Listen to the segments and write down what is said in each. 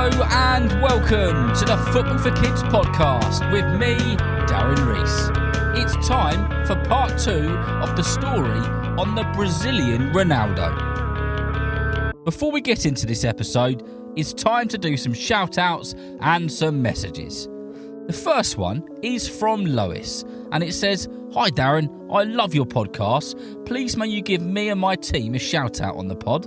Hello and welcome to the Football for Kids podcast with me, Darren Rees. It's time for part 2 of the story on the Brazilian Ronaldo. Before we get into this episode, it's time to do some shout-outs and some messages. The first one is from Lois, and it says, "Hi Darren, I love your podcast. Please may you give me and my team a shout-out on the pod.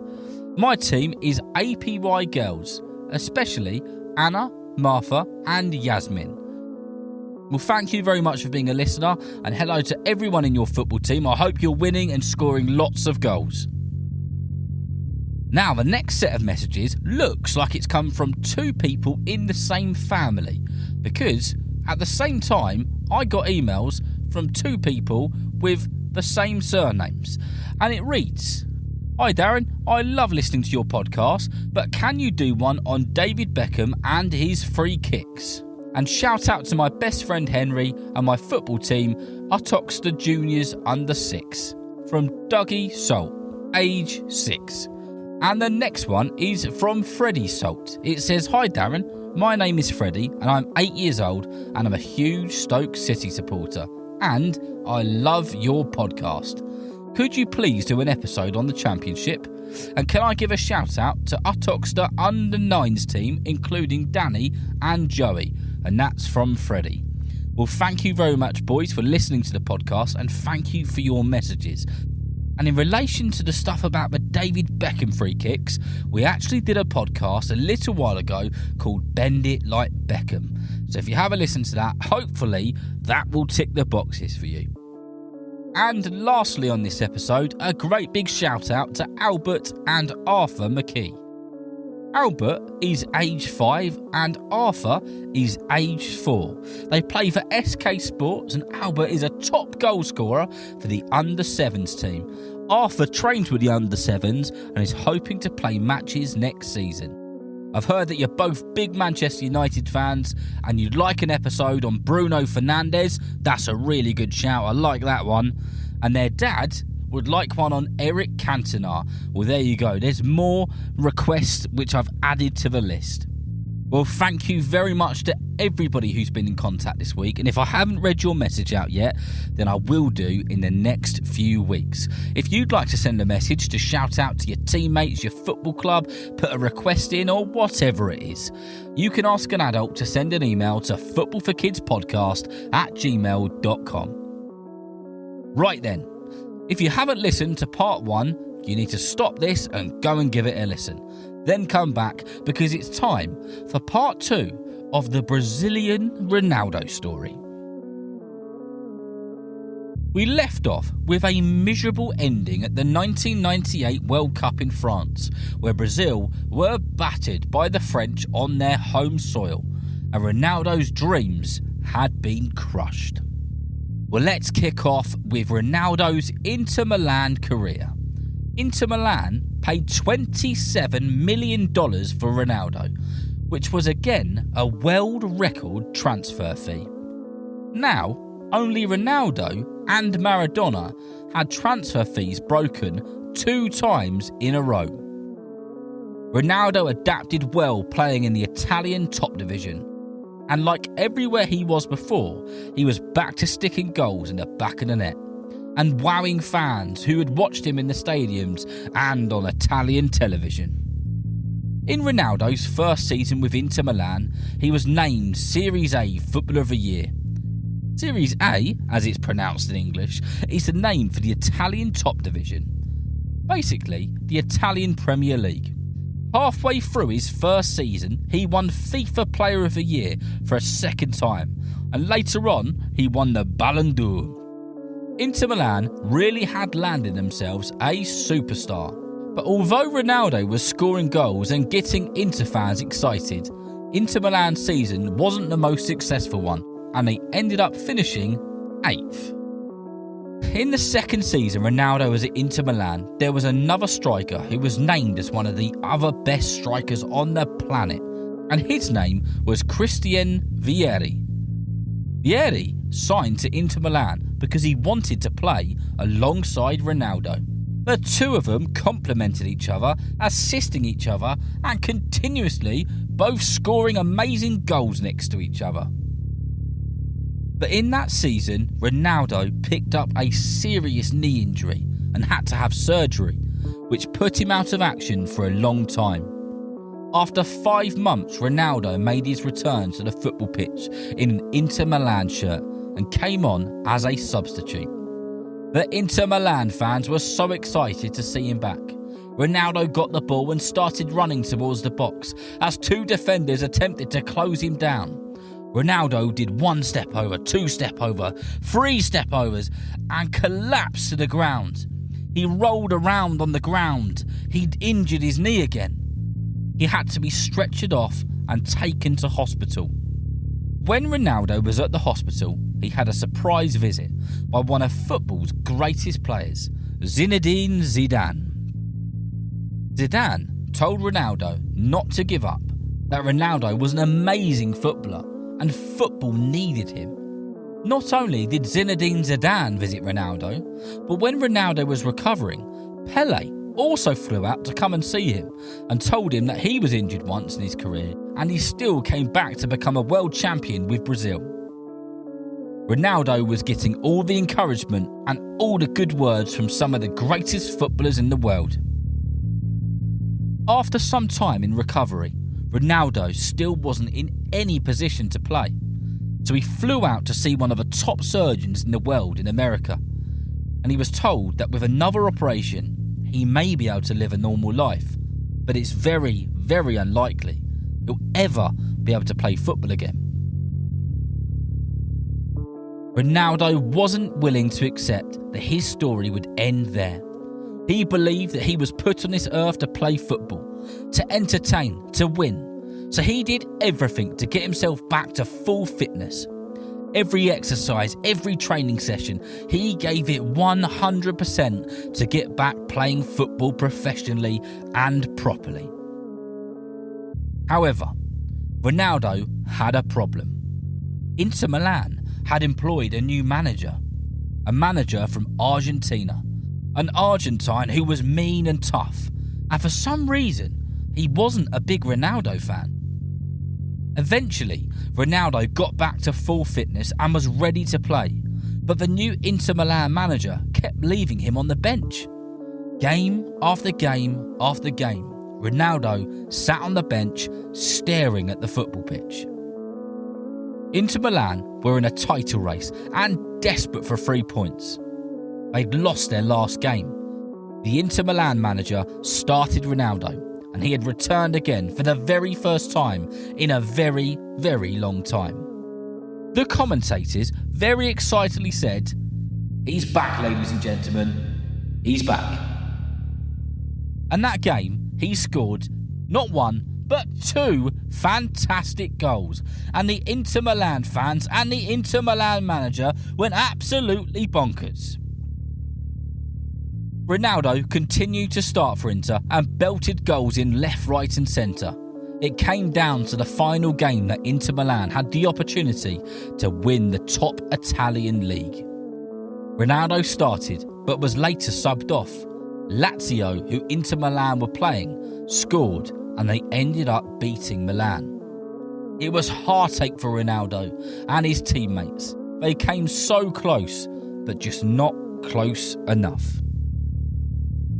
My team is APY Girls, especially Anna, Martha and Yasmin." Well, thank you very much for being a listener, and hello to everyone in your football team. I hope you're winning and scoring lots of goals. Now, the next set of messages looks like it's come from two people in the same family, because at the same time, I got emails from two people with the same surnames, and it reads, "Hi Darren, I love listening to your podcast, but can you do one on David Beckham and his free kicks? And shout out to my best friend Henry and my football team, Utoxter Juniors under 6, from Dougie Salt, age 6. And the next one is from Freddie Salt. It says, "Hi Darren, my name is Freddie and I'm 8 years old and I'm a huge Stoke City supporter. And I love your podcast. Could you please do an episode on the Championship? And can I give a shout out to Utoxter under 9s team, including Danny and Joey?" And that's from Freddie. Well, thank you very much, boys, for listening to the podcast, and thank you for your messages. And in relation to the stuff about the David Beckham free kicks, we actually did a podcast a little while ago called Bend It Like Beckham. So if you have a listen to that, hopefully that will tick the boxes for you. And lastly on this episode, a great big shout out to Albert and Arthur McKee. Albert is age 5 and Arthur is age 4. They play for SK Sports, and Albert is a top goal scorer for the under 7s team. Arthur trains with the under 7s and is hoping to play matches next season. I've heard that you're both big Manchester United fans and you'd like an episode on Bruno Fernandes. That's a really good shout, I like that one. And their dad would like one on Eric Cantona. Well, there you go. There's more requests which I've added to the list. Well, thank you very much to everybody who's been in contact this week. And if I haven't read your message out yet, then I will do in the next few weeks. If you'd like to send a message to shout out to your teammates, your football club, put a request in, or whatever it is, you can ask an adult to send an email to footballforkidspodcast@gmail.com. Right then. If you haven't listened to part 1, you need to stop this and go and give it a listen. Then come back, because it's time for part 2 of the Brazilian Ronaldo story. We left off with a miserable ending at the 1998 World Cup in France, where Brazil were battered by the French on their home soil, and Ronaldo's dreams had been crushed. Well, let's kick off with Ronaldo's Inter Milan career. Inter Milan paid $27 million for Ronaldo, which was again a world record transfer fee. Now, only Ronaldo and Maradona had transfer fees broken 2 times in a row. Ronaldo adapted well playing in the Italian top division. And like everywhere he was before, he was back to sticking goals in the back of the net and wowing fans who had watched him in the stadiums and on Italian television. In Ronaldo's first season with Inter Milan, he was named Series A Footballer of the Year. Series A, as it's pronounced in English, is the name for the Italian top division. Basically, the Italian Premier League. Halfway through his first season, he won FIFA Player of the Year for a second time, and later on, he won the Ballon d'Or. Inter Milan really had landed themselves a superstar. But although Ronaldo was scoring goals and getting Inter fans excited, Inter Milan's season wasn't the most successful one, and they ended up finishing 8th. In the second season Ronaldo was at Inter Milan, there was another striker who was named as one of the other best strikers on the planet, and his name was Christian Vieri. Vieri signed to Inter Milan because he wanted to play alongside Ronaldo. The two of them complemented each other, assisting each other and continuously both scoring amazing goals next to each other. But in that season, Ronaldo picked up a serious knee injury and had to have surgery, which put him out of action for a long time. After 5 months, Ronaldo made his return to the football pitch in an Inter Milan shirt and came on as a substitute. The Inter Milan fans were so excited to see him back. Ronaldo got the ball and started running towards the box as 2 defenders attempted to close him down. Ronaldo did 1 step over, 2 step over, 3 step overs and collapsed to the ground. He rolled around on the ground. He'd injured his knee again. He had to be stretchered off and taken to hospital. When Ronaldo was at the hospital, he had a surprise visit by one of football's greatest players, Zinedine Zidane. Zidane told Ronaldo not to give up, that Ronaldo was an amazing footballer and football needed him. Not only did Zinedine Zidane visit Ronaldo, but when Ronaldo was recovering, Pelé also flew out to come and see him and told him that he was injured once in his career and he still came back to become a world champion with Brazil. Ronaldo was getting all the encouragement and all the good words from some of the greatest footballers in the world. After some time in recovery, Ronaldo still wasn't in any position to play, so he flew out to see one of the top surgeons in the world in America, and he was told that with another operation, he may be able to live a normal life, but it's very, very unlikely he'll ever be able to play football again. Ronaldo wasn't willing to accept that his story would end there. He believed that he was put on this earth to play football, to entertain, to win. So he did everything to get himself back to full fitness. Every exercise, every training session, he gave it 100% to get back playing football professionally and properly. However, Ronaldo had a problem. Inter Milan had employed a new manager, a manager from Argentina, an Argentine who was mean and tough, and for some reason, he wasn't a big Ronaldo fan. Eventually, Ronaldo got back to full fitness and was ready to play, but the new Inter Milan manager kept leaving him on the bench. Game after game after game, Ronaldo sat on the bench staring at the football pitch. Inter Milan were in a title race and desperate for 3 points. They'd lost their last game. The Inter Milan manager started Ronaldo, and he had returned again for the very first time in a very, very long time. The commentators very excitedly said, "He's back, ladies and gentlemen. He's back." And that game, he scored not 1, but 2 fantastic goals. And the Inter Milan fans and the Inter Milan manager went absolutely bonkers. Ronaldo continued to start for Inter and belted goals in left, right and centre. It came down to the final game that Inter Milan had the opportunity to win the top Italian league. Ronaldo started but was later subbed off. Lazio, who Inter Milan were playing, scored and they ended up beating Milan. It was heartache for Ronaldo and his teammates. They came so close, but just not close enough.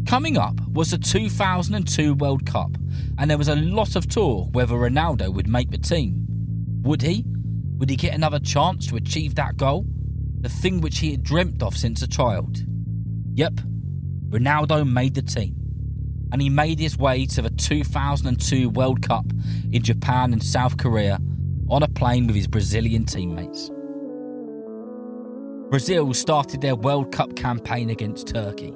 Coming up was the 2002 World Cup, and there was a lot of talk whether Ronaldo would make the team. Would he? Would he get another chance to achieve that goal? The thing which he had dreamt of since a child. Yep, Ronaldo made the team, and he made his way to the 2002 World Cup in Japan and South Korea on a plane with his Brazilian teammates. Brazil started their World Cup campaign against Turkey.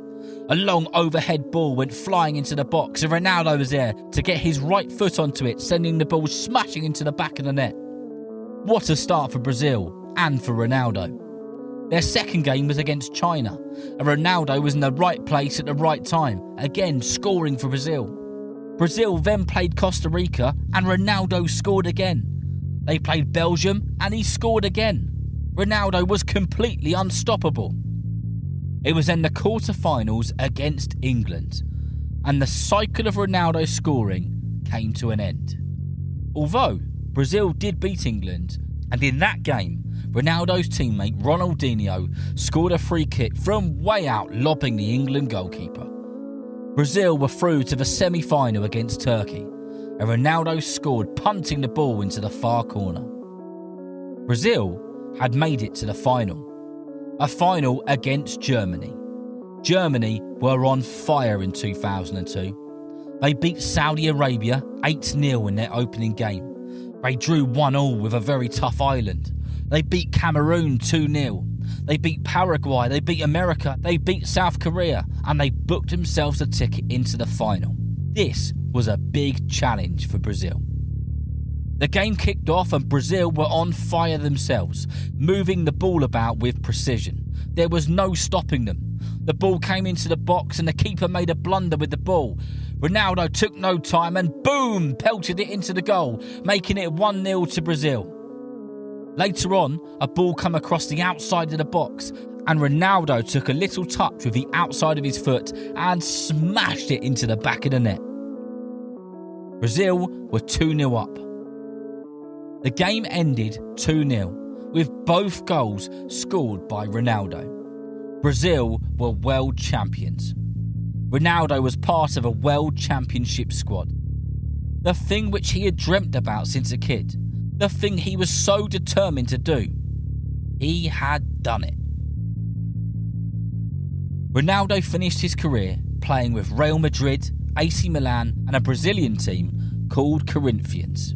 A long overhead ball went flying into the box and Ronaldo was there to get his right foot onto it, sending the ball smashing into the back of the net. What a start for Brazil and for Ronaldo. Their second game was against China, and Ronaldo was in the right place at the right time, again scoring for Brazil. Brazil then played Costa Rica and Ronaldo scored again. They played Belgium and he scored again. Ronaldo was completely unstoppable. It was then the quarter-finals against England, and the cycle of Ronaldo scoring came to an end. Although Brazil did beat England, and in that game, Ronaldo's teammate Ronaldinho scored a free kick from way out, lobbing the England goalkeeper. Brazil were through to the semi-final against Turkey, and Ronaldo scored, punting the ball into the far corner. Brazil had made it to the final, a final against Germany. Germany were on fire in 2002. They beat Saudi Arabia 8-0 in their opening game. They drew 1-1 with a very tough Ireland. They beat Cameroon 2-0. They beat Paraguay, they beat America, they beat South Korea, and they booked themselves a ticket into the final. This was a big challenge for Brazil. The game kicked off and Brazil were on fire themselves, moving the ball about with precision. There was no stopping them. The ball came into the box and the keeper made a blunder with the ball. Ronaldo took no time and boom, pelted it into the goal, making it 1-0 to Brazil. Later on, a ball came across the outside of the box and Ronaldo took a little touch with the outside of his foot and smashed it into the back of the net. Brazil were 2-0 up. The game ended 2-0, with both goals scored by Ronaldo. Brazil were world champions. Ronaldo was part of a world championship squad. The thing which he had dreamt about since a kid. The thing he was so determined to do. He had done it. Ronaldo finished his career playing with Real Madrid, AC Milan and a Brazilian team called Corinthians.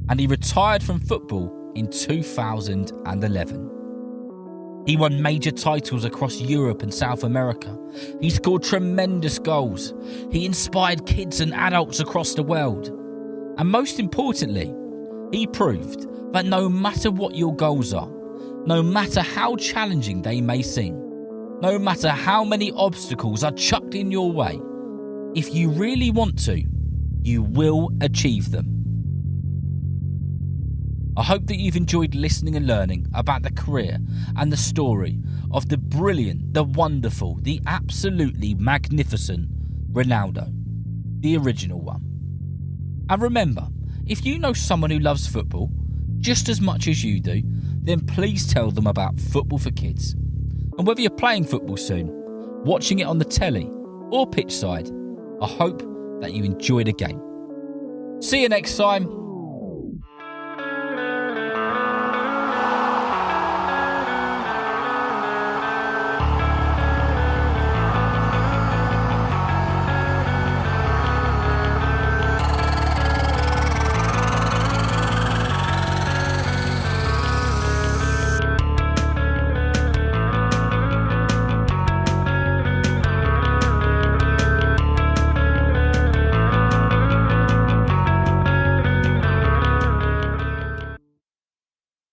And he retired from football in 2011. He won major titles across Europe and South America. He scored tremendous goals. He inspired kids and adults across the world. And most importantly, he proved that no matter what your goals are, no matter how challenging they may seem, no matter how many obstacles are chucked in your way, if you really want to, you will achieve them. I hope that you've enjoyed listening and learning about the career and the story of the brilliant, the wonderful, the absolutely magnificent Ronaldo, the original one. And remember, if you know someone who loves football just as much as you do, then please tell them about Football for Kids. And whether you're playing football soon, watching it on the telly or pitch side, I hope that you enjoy the game. See you next time.